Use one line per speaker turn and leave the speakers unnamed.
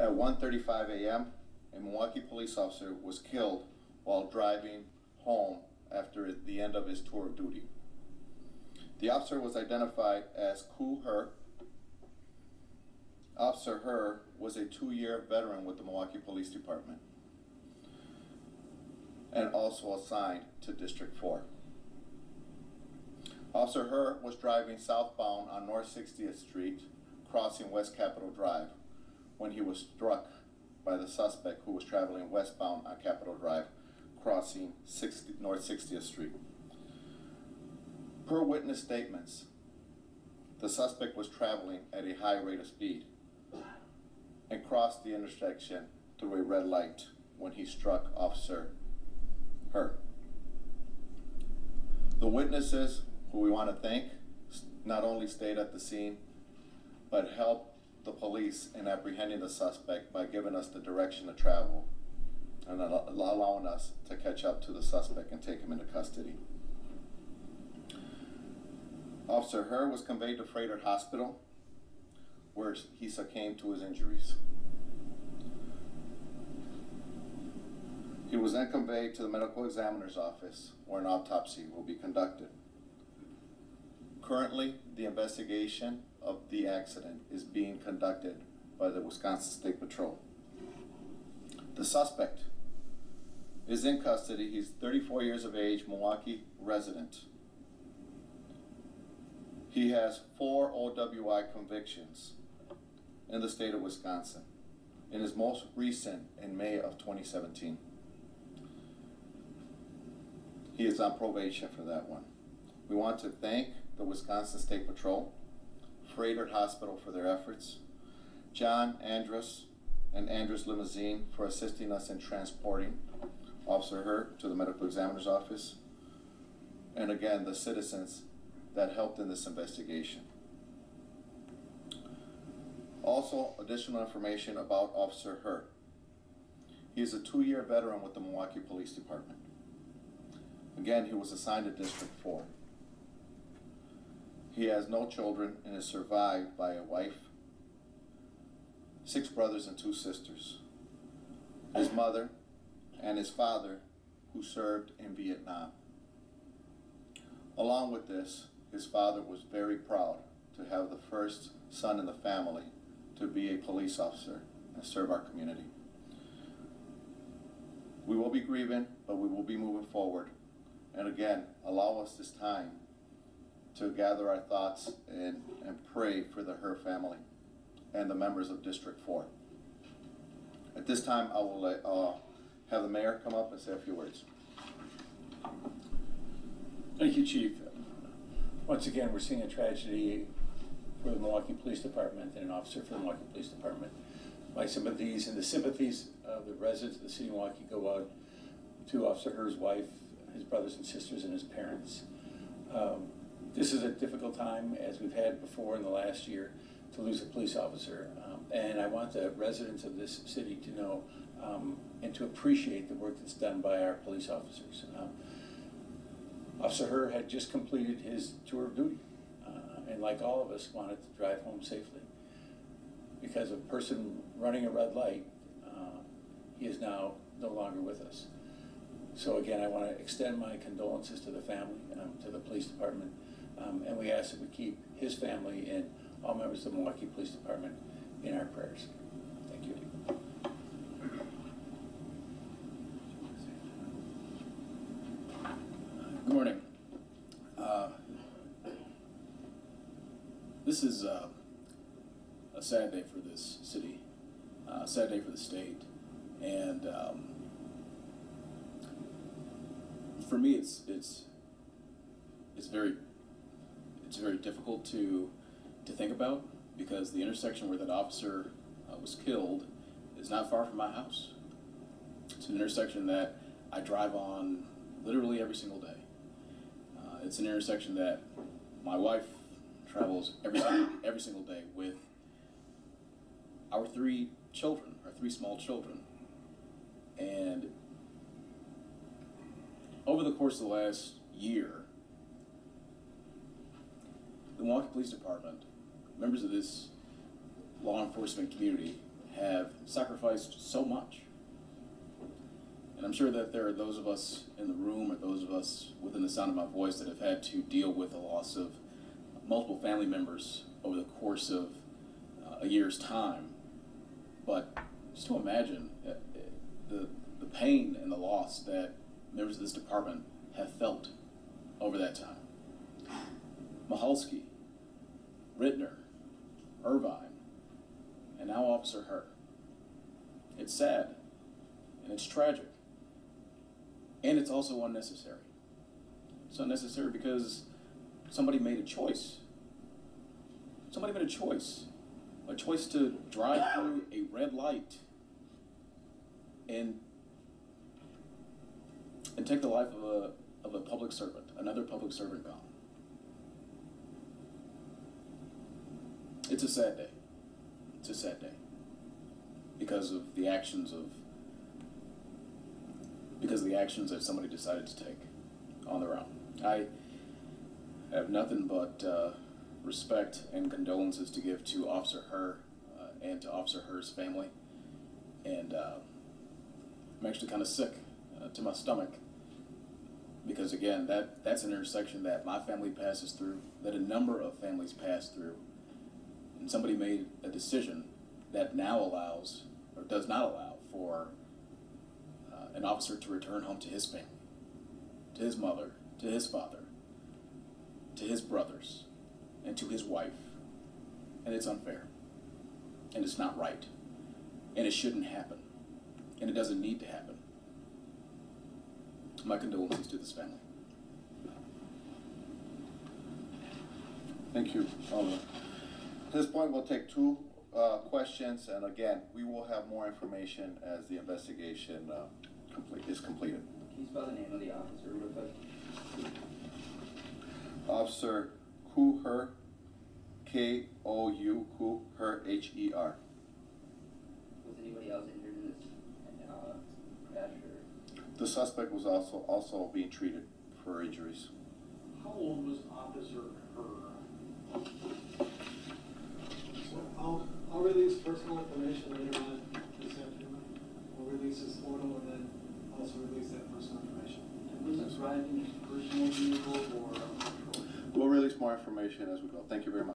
At 1:35 a.m., a Milwaukee police officer was killed while driving home after the end of his tour of duty. The officer was identified as Ku Her. Officer Her was a 2-year veteran with the Milwaukee Police Department and also assigned to District 4. Officer Her was driving southbound on North 60th Street, crossing West Capitol Drive, when he was struck by the suspect who was traveling westbound on Capitol Drive, crossing North 60th Street. Per witness statements, the suspect was traveling at a high rate of speed and crossed the intersection through a red light when he struck Officer Her. The witnesses, who we want to thank, not only stayed at the scene, but helped the police in apprehending the suspect by giving us the direction to travel and allowing us to catch up to the suspect and take him into custody. Officer Her was conveyed to Freighter Hospital, where he succumbed to his injuries. He was then conveyed to the medical examiner's office, where an autopsy will be conducted. Currently, the investigation of the accident is being conducted by the Wisconsin State Patrol. The suspect is in custody. He's 34 years of age, Milwaukee resident. He has 4 OWI convictions in the state of Wisconsin, and his most recent in May of 2017. He is on probation for that one. We want to thank the Wisconsin State Patrol, Freighter Hospital for their efforts, John Andrus and Andrus Limousine for assisting us in transporting Officer Her to the medical examiner's office, and again, the citizens that helped in this investigation. Also, additional information about Officer Her. He is a 2-year veteran with the Milwaukee Police Department. Again, he was assigned to District 4. He has no children and is survived by a wife, 6 brothers and 2 sisters, his mother, and his father, who served in Vietnam. Along with this, his father was very proud to have the first son in the family to be a police officer and serve our community. We will be grieving, but we will be moving forward. And again, allow us this time to gather our thoughts and pray for the Her family and the members of District 4. At this time, I will have the mayor come up and say a few words.
Thank you, Chief. Once again, we're seeing a tragedy for the Milwaukee Police Department and an officer for the Milwaukee Police Department. My sympathies and the sympathies of the residents of the city of Milwaukee go out to Officer Her's wife, his brothers and sisters, and his parents. This is a difficult time, as we've had before in the last year, to lose a police officer. And I want the residents of this city to know and to appreciate the work that's done by our police officers. Officer Her had just completed his tour of duty, and like all of us, wanted to drive home safely. Because of a person running a red light, he is now no longer with us. So again, I want to extend my condolences to the family, to the police department, and we ask that we keep his family and all members of the Milwaukee Police Department in our prayers. Thank you.
Good morning. This is a sad day for this city, a sad day for the state, and for me, it's very difficult to think about, because the intersection where that officer was killed is not far from my house. It's an intersection that I drive on literally every single day. It's an intersection that my wife travels every single day with our 3 children, our 3 small children. And over the course of the last year, the Milwaukee Police Department, members of this law enforcement community, have have sacrificed so much. And I'm sure that there are those of us in the room or those of us within the sound of my voice that have had to deal with the loss of multiple family members over the course of a year's time. But just to imagine the pain and the loss that members of this department have felt over that time. Mahalski, Rittner, Irvine, and now Officer Herr. It's sad, and it's tragic, and it's also unnecessary. It's unnecessary because somebody made a choice. Somebody made a choice to drive through a red light and take the life of a public servant, another public servant gone. It's a sad day. It's a sad day because of the actions that somebody decided to take on their own. I have nothing but respect and condolences to give to Officer Herr and to Officer Herr's family. And I'm actually kind of sick to my stomach because, again, that's an intersection that my family passes through, that a number of families pass through. And somebody made a decision that now allows, or does not allow, for an officer to return home to his family, to his mother, to his father, to his brothers, and to his wife. And it's unfair. And it's not right. And it shouldn't happen. And it doesn't need to happen. My condolences to this family.
Thank you, Alderman. At this point, we'll take two questions, and again, we will have more information as the investigation is completed.
Can you spell the name of the officer real quick?
Officer Koo Herr, K-O-U, Koo Herr, H-E-R.
Was anybody else injured in this crash? Or?
The suspect was also being treated for injuries.
How old was Officer Herr? So I'll release personal information later on this afternoon. We'll release his photo and then also release that personal information.
And was it driving his personal vehicle or a patrol?
We'll release more information as we go. Thank you very much.